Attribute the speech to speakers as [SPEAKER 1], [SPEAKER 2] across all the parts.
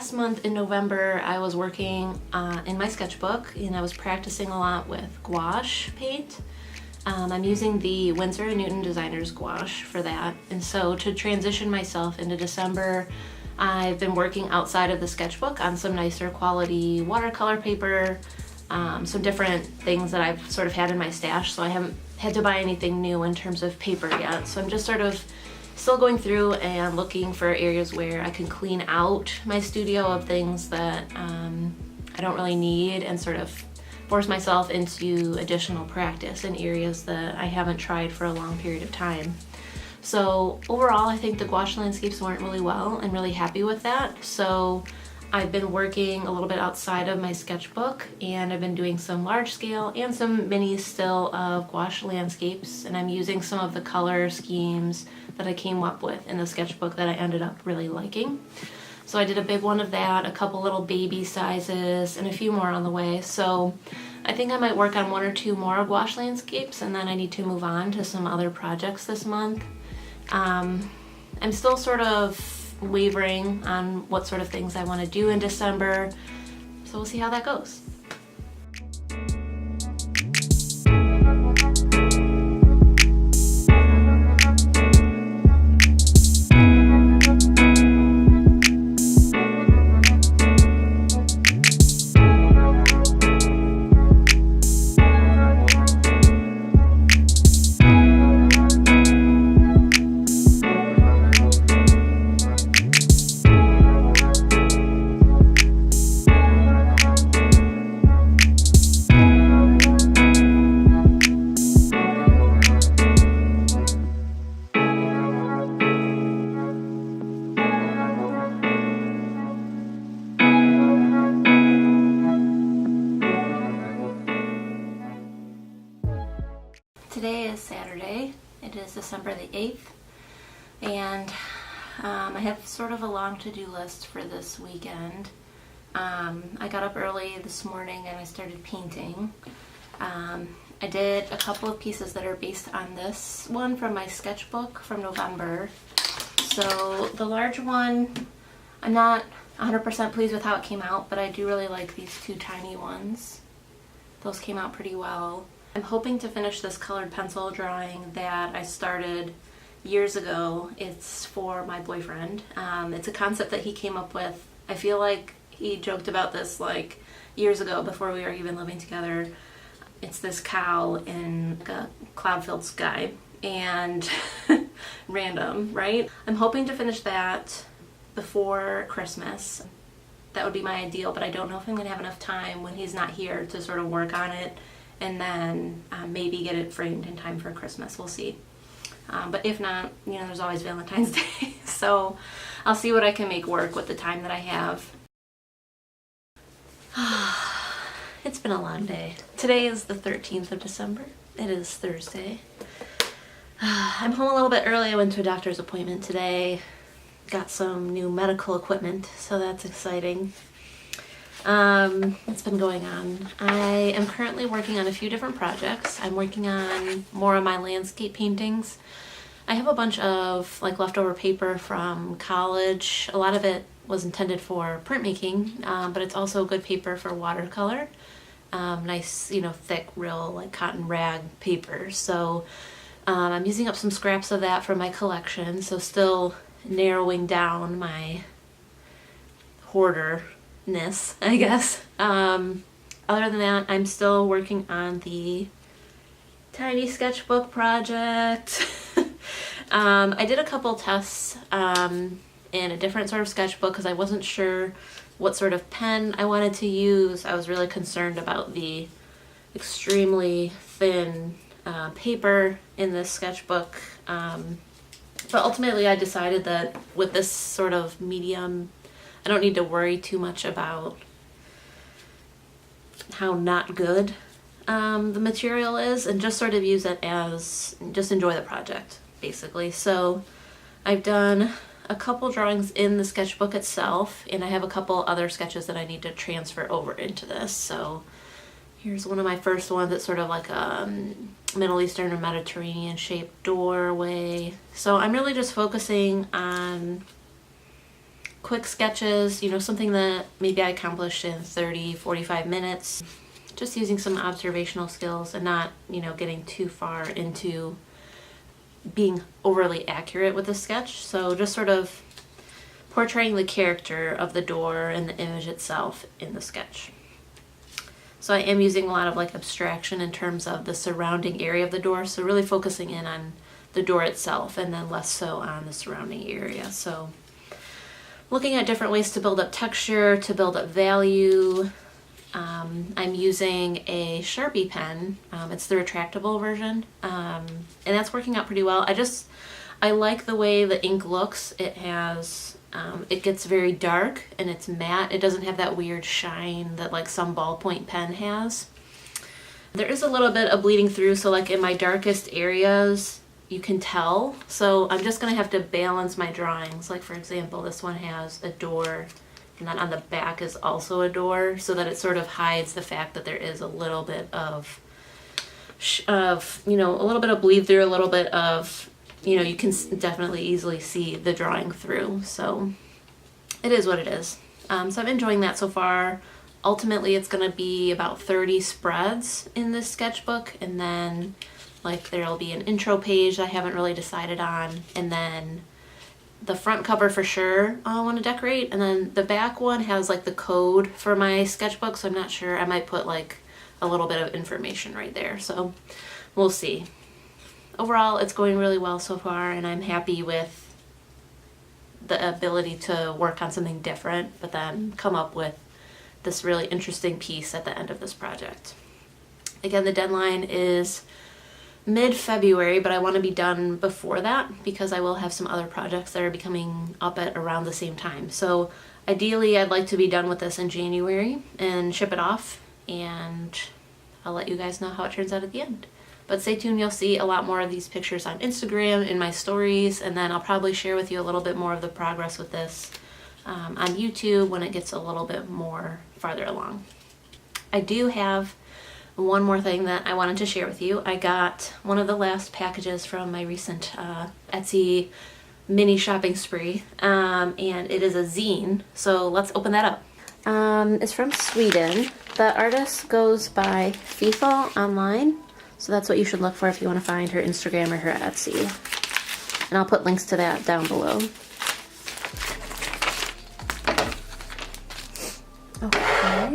[SPEAKER 1] last month in November I was working in my sketchbook and I was practicing a lot with gouache paint. I'm using the Windsor & Newton Designers gouache for that, and so to transition myself into December I've been working outside of the sketchbook on some nicer quality watercolor paper, some different things that I've sort of had in my stash, so I haven't had to buy anything new in terms of paper yet. So I'm just sort of still going through and looking for areas where I can clean out my studio of things that I don't really need and sort of force myself into additional practice in areas that I haven't tried for a long period of time. So overall, I think the gouache landscapes went really well. I'm really happy with that. So I've been working a little bit outside of my sketchbook, and I've been doing some large scale and some mini still of gouache landscapes, and I'm using some of the color schemes that I came up with in the sketchbook that I ended up really liking. So I did a big one of that, a couple little baby sizes, and a few more on the way. So I think I might work on one or two more gouache landscapes, and then I need to move on to some other projects this month. I'm still sort of wavering on what sort of things I want to do in December, so we'll see how that goes. Today is Saturday. It is December the 8th, and I have sort of a long to-do list for this weekend. I got up early this morning and I started painting. I did a couple of pieces that are based on this one from my sketchbook from November. So the large one, I'm not 100% pleased with how it came out, but I do really like these two tiny ones. Those came out pretty well. I'm hoping to finish this colored pencil drawing that I started years ago. It's for my boyfriend. It's a concept that he came up with. I feel like he joked about this like years ago before we were even living together. It's this cow in like a cloud-filled sky, and random, right? I'm hoping to finish that before Christmas. That would be my ideal, but I don't know if I'm going to have enough time when he's not here to sort of work on it and then maybe get it framed in time for Christmas. We'll see. But if not, you know, there's always Valentine's Day. So I'll see what I can make work with the time that I have. It's been a long day. Today is the 13th of December. It is Thursday. I'm home a little bit early. I went to a doctor's appointment today. Got some new medical equipment, so that's exciting. What's been going on? I am currently working on a few different projects. I'm working on more of my landscape paintings. I have a bunch of like leftover paper from college. A lot of it was intended for printmaking, but it's also good paper for watercolor. Nice, you know, thick, real like cotton rag paper. So I'm using up some scraps of that from my collection. So still narrowing down my hoarder-ness, I guess. Other than that, I'm still working on the tiny sketchbook project. I did a couple tests in a different sort of sketchbook because I wasn't sure what sort of pen I wanted to use. I was really concerned about the extremely thin paper in this sketchbook. But ultimately I decided that with this sort of medium, I don't need to worry too much about how not good the material is, and just sort of use it as, just enjoy the project, basically. So I've done a couple drawings in the sketchbook itself, and I have a couple other sketches that I need to transfer over into this. So here's one of my first ones that's sort of like a Middle Eastern or Mediterranean shaped doorway. So I'm really just focusing on quick sketches, you know, something that maybe I accomplished in 30, 45 minutes. Just using some observational skills and not, you know, getting too far into being overly accurate with the sketch. So just sort of portraying the character of the door and the image itself in the sketch. So I am using a lot of like abstraction in terms of the surrounding area of the door, so really focusing in on the door itself and then less so on the surrounding area. So looking at different ways to build up texture, to build up value. I'm using a Sharpie pen. It's the retractable version, and that's working out pretty well. I like the way the ink looks. It has, it gets very dark and it's matte. It doesn't have that weird shine that like some ballpoint pen has. There is a little bit of bleeding through, so like in my darkest areas, you can tell. So I'm just gonna have to balance my drawings. Like for example, this one has a door, and then on the back is also a door, so that it sort of hides the fact that there is a little bit of you know, a little bit of bleed through, a little bit of, you know, you can definitely easily see the drawing through. So it is what it is. So I'm enjoying that so far. Ultimately, it's gonna be about 30 spreads in this sketchbook, and then like there'll be an intro page I haven't really decided on, and then the front cover for sure I want to decorate, and then the back one has like the code for my sketchbook, so I'm not sure. I might put like a little bit of information right there, so we'll see. Overall, it's going really well so far, and I'm happy with the ability to work on something different, but then come up with this really interesting piece at the end of this project. Again, the deadline is mid-February, but I want to be done before that because I will have some other projects that are becoming up at around the same time. So ideally, I'd like to be done with this in January and ship it off, and I'll let you guys know how it turns out at the end. But stay tuned, you'll see a lot more of these pictures on Instagram, in my stories, and then I'll probably share with you a little bit more of the progress with this on YouTube when it gets a little bit more farther along. I do have one more thing that I wanted to share with you. I got one of the last packages from my recent Etsy mini shopping spree, and it is a zine, so let's open that up. It's from Sweden. The artist goes by FIFA online, so that's what you should look for if you want to find her Instagram or her Etsy, and I'll put links to that down below. Okay.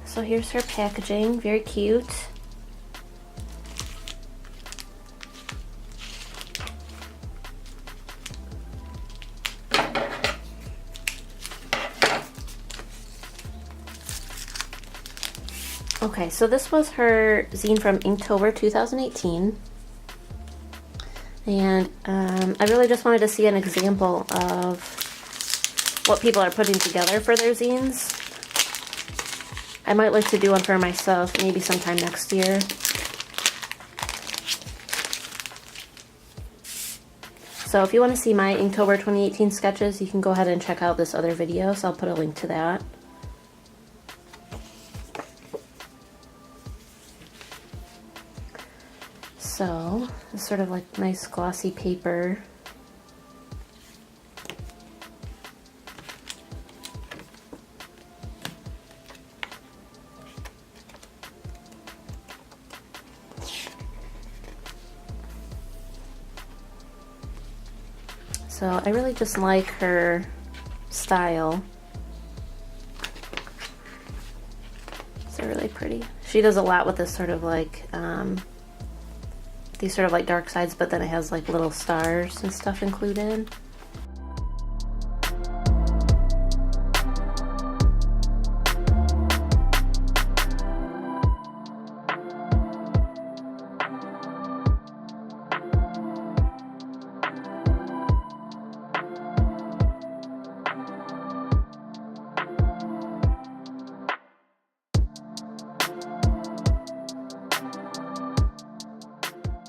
[SPEAKER 1] So here's her packaging, very cute. Okay, so this was her zine from Inktober 2018. And I really just wanted to see an example of what people are putting together for their zines. I might like to do one for myself, maybe sometime next year. So if you want to see my Inktober 2018 sketches, you can go ahead and check out this other video, so I'll put a link to that. So, it's sort of like nice glossy paper. So I really just like her style. It's really pretty. She does a lot with this sort of like, these sort of like dark sides, but then it has like little stars and stuff included.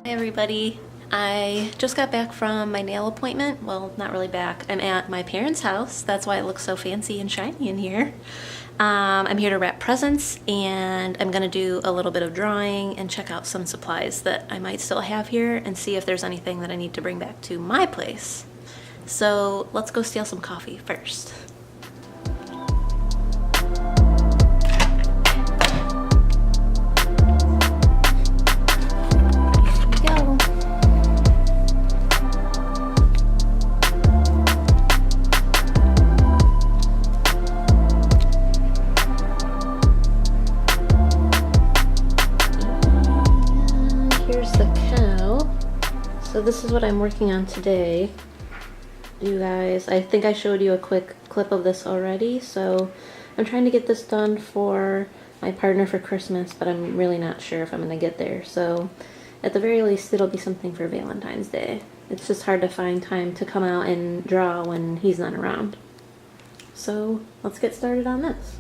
[SPEAKER 1] Hey everybody, I just got back from my nail appointment. Well, not really back. I'm at my parents' house. That's why it looks so fancy and shiny in here. I'm here to wrap presents, and I'm gonna do a little bit of drawing and check out some supplies that I might still have here and see if there's anything that I need to bring back to my place. So let's go steal some coffee first. what I'm working on today. You guys, I think I showed you a quick clip of this already, so I'm trying to get this done for my partner for Christmas, but I'm really not sure if I'm gonna get there. So at the very least, it'll be something for Valentine's Day. It's just hard to find time to come out and draw when he's not around. So let's get started on this.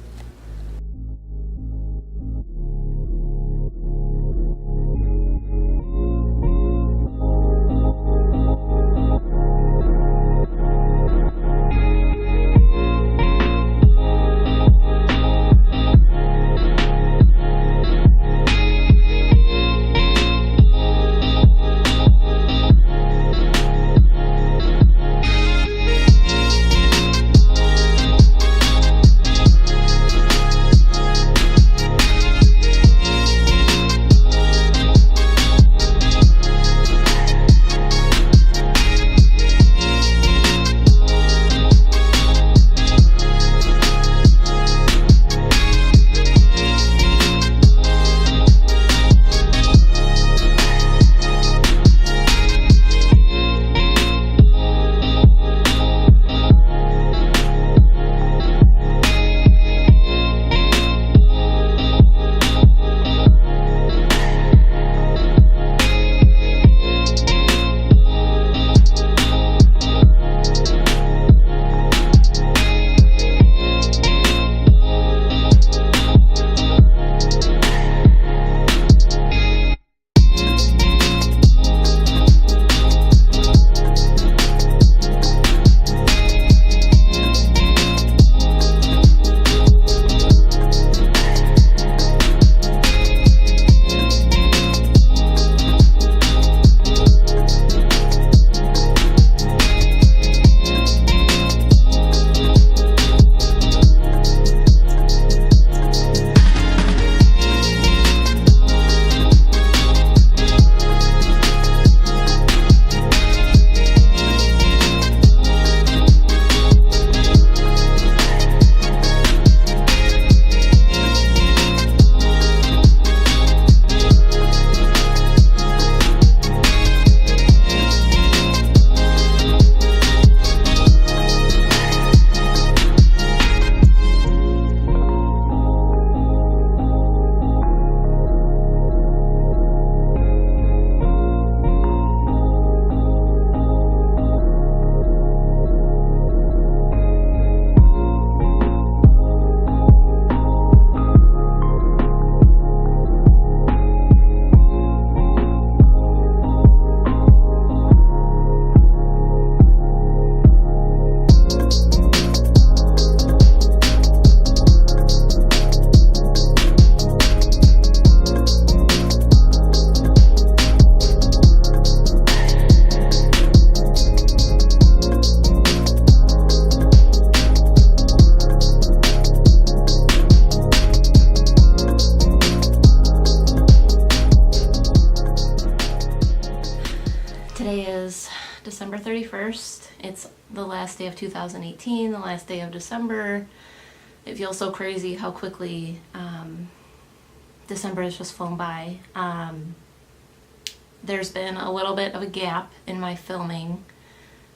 [SPEAKER 1] December 31st. It's the last day of 2018, the last day of December. It feels so crazy how quickly December has just flown by. There's been a little bit of a gap in my filming.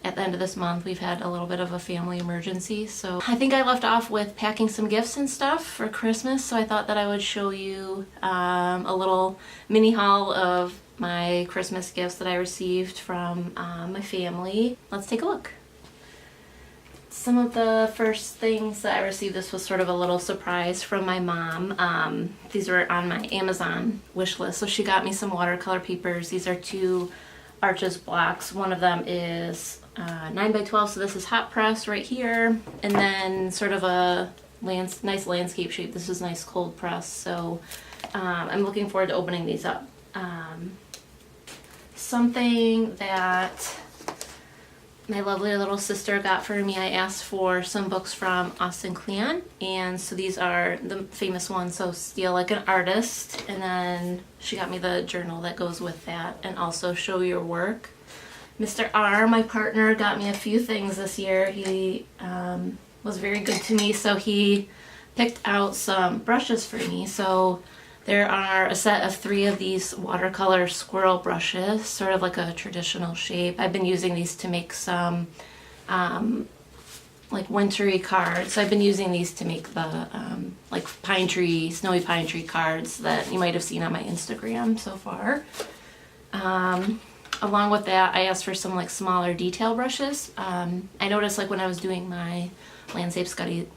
[SPEAKER 1] At the end of this month, we've had a little bit of a family emergency, so I think I left off with packing some gifts and stuff for Christmas, so I thought that I would show you a little mini haul of my Christmas gifts that I received from my family. Let's take a look. Some of the first things that I received, this was sort of a little surprise from my mom. These were on my Amazon wish list, so she got me some watercolor papers. These are 2 Arches blocks. One of them is 9x12, so this is hot press right here, and then sort of a nice landscape shape. This is nice cold press, so I'm looking forward to opening these up. Something that my lovely little sister got for me, I asked for some books from Austin Kleon, and so these are the famous ones, so Steal Like an Artist, and then she got me the journal that goes with that, and also Show Your Work. Mr. R, my partner, got me a few things this year. He was very good to me, so he picked out some brushes for me. So There are a set of 3 of these watercolor squirrel brushes, sort of like a traditional shape. I've been using these to make some like wintry cards. So I've been using these to make the like pine tree, snowy pine tree cards that you might have seen on my Instagram so far. Along with that, I asked for some like smaller detail brushes. I noticed like when I was doing my landscape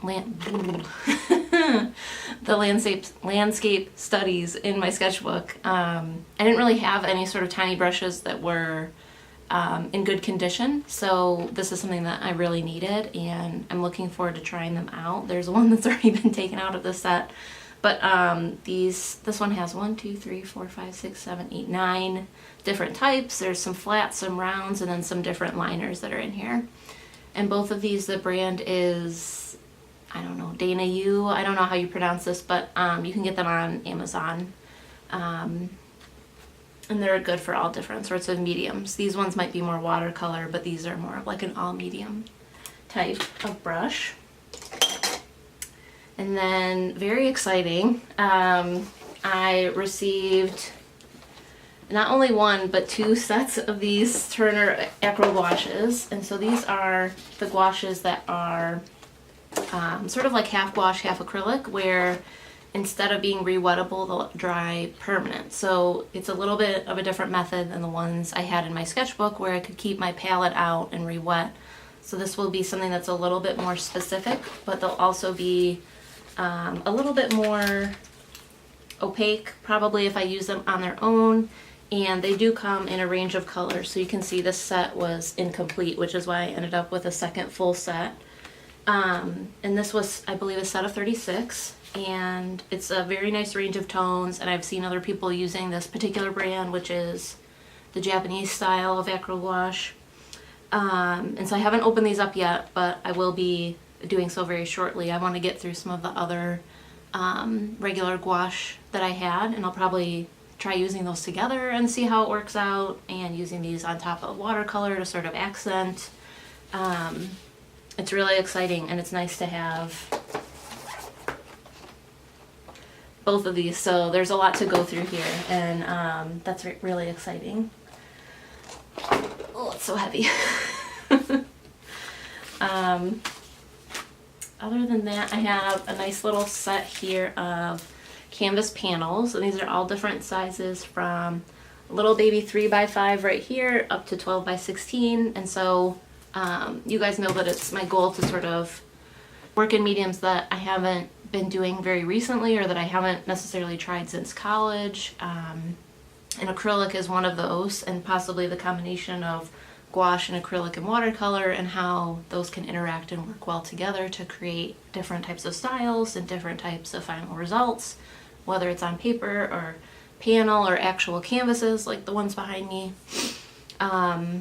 [SPEAKER 1] studies in my sketchbook, I didn't really have any sort of tiny brushes that were in good condition, so this is something that I really needed, and I'm looking forward to trying them out. There's one that's already been taken out of the set, but this one has 1, 2, 3, 4, 5, 6, 7, 8, 9 different types. There's some flats, some rounds, and then some different liners that are in here. And both of these, the brand is, I don't know, Dainayw. I don't know how you pronounce this, but you can get them on Amazon. And they're good for all different sorts of mediums. These ones might be more watercolor, but these are more of like an all medium type of brush. And then, very exciting, I received not only 1, but 2 sets of these Turner Acryl gouaches. And so these are the gouaches that are sort of like half gouache, half acrylic, where instead of being re-wettable, they'll dry permanent. So it's a little bit of a different method than the ones I had in my sketchbook, where I could keep my palette out and re-wet. So this will be something that's a little bit more specific, but they'll also be a little bit more opaque, probably, if I use them on their own. And they do come in a range of colors, so you can see this set was incomplete, which is why I ended up with a second full set. And this was, I believe, a set of 36, and it's a very nice range of tones, and I've seen other people using this particular brand, which is the Japanese style of acryl gouache. And so I haven't opened these up yet, but I will be doing so very shortly. I want to get through some of the other regular gouache that I had, and I'll probably try using those together and see how it works out, and using these on top of watercolor to sort of accent. It's really exciting, and it's nice to have both of these, so there's a lot to go through here, and that's really exciting. Oh, it's so heavy. Other than that, I have a nice little set here of canvas panels, and these are all different sizes, from a little baby 3x5 right here up to 12x16. And so you guys know that it's my goal to sort of work in mediums that I haven't been doing very recently, or that I haven't necessarily tried since college. And acrylic is one of those, and possibly the combination of gouache and acrylic and watercolor, and how those can interact and work well together to create different types of styles and different types of final results, whether it's on paper or panel or actual canvases like the ones behind me.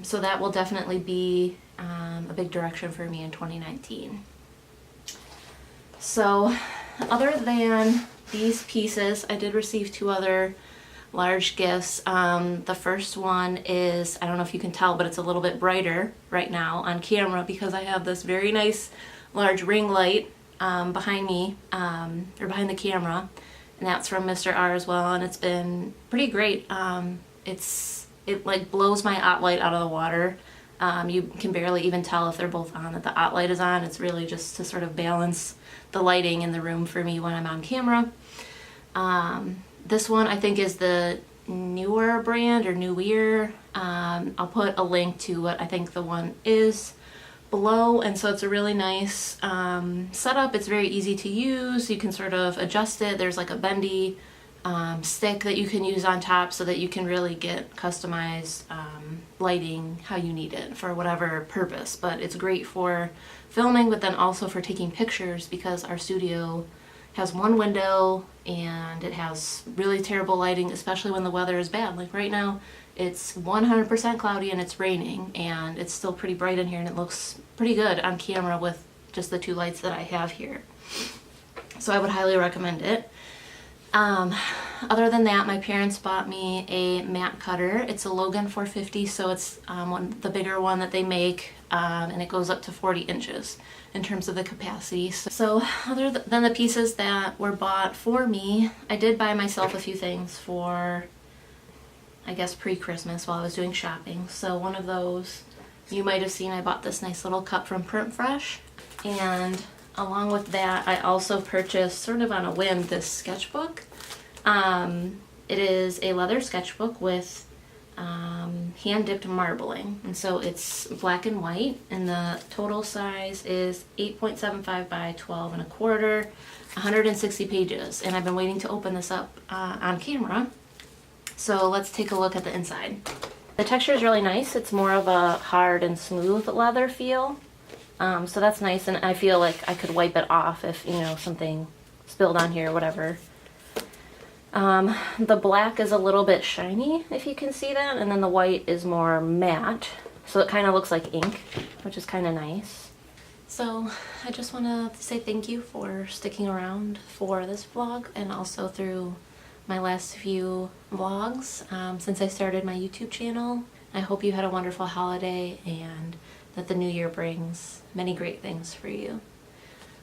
[SPEAKER 1] So that will definitely be a big direction for me in 2019. So other than these pieces, I did receive 2 other large gifts. The first one is, I don't know if you can tell, but it's a little bit brighter right now on camera, because I have this very nice large ring light behind me, or behind the camera, and that's from Mr. R as well, and it's been pretty great. It like blows my OT light out of the water. You can barely even tell if they're both on, that the OT light is on. It's really just to sort of balance the lighting in the room for me when I'm on camera. This one I think is the Neweer brand, or Neweer. I'll put a link to what I think the one is below, and so it's a really nice setup. It's very easy to use. You can sort of adjust it. There's like a bendy stick that you can use on top, so that you can really get customized lighting how you need it for whatever purpose. But it's great for filming, but then also for taking pictures, because our studio has one window and it has really terrible lighting, especially when the weather is bad. Like right now, it's 100% cloudy and it's raining, and it's still pretty bright in here, and it looks pretty good on camera with just the 2 lights that I have here. So I would highly recommend it. other than that, my parents bought me a mat cutter. It's a Logan 450, so it's the bigger one that they make, and it goes up to 40 inches in terms of the capacity. So other than the pieces that were bought for me, I did buy myself a few things for, I guess, pre-Christmas while I was doing shopping. So one of those, you might have seen, I bought this nice little cup from Print Fresh, and along with that, I also purchased, sort of on a whim, this sketchbook. It is a leather sketchbook with hand-dipped marbling, and so it's black and white, and the total size is 8.75 by 12 and a quarter, 160 pages, and I've been waiting to open this up on camera. So let's take a look at the inside. The texture is really nice. It's more of a hard and smooth leather feel. So that's nice, and I feel like I could wipe it off if, you know, something spilled on here or whatever. The black is a little bit shiny, if you can see that, and then the white is more matte, so it kind of looks like ink, which is kind of nice. So I just want to say thank you for sticking around for this vlog, and also through my last few vlogs since I started my YouTube channel. I hope you had a wonderful holiday and that the new year brings many great things for you.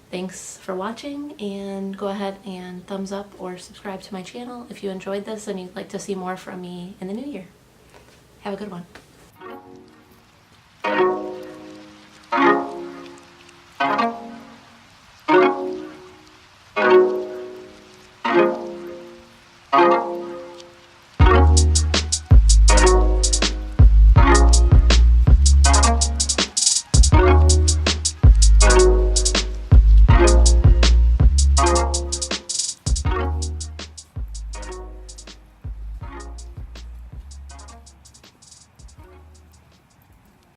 [SPEAKER 1] Thanks for watching, and go ahead and thumbs up or subscribe to my channel if you enjoyed this and you'd like to see more from me in the new year. Have a good one.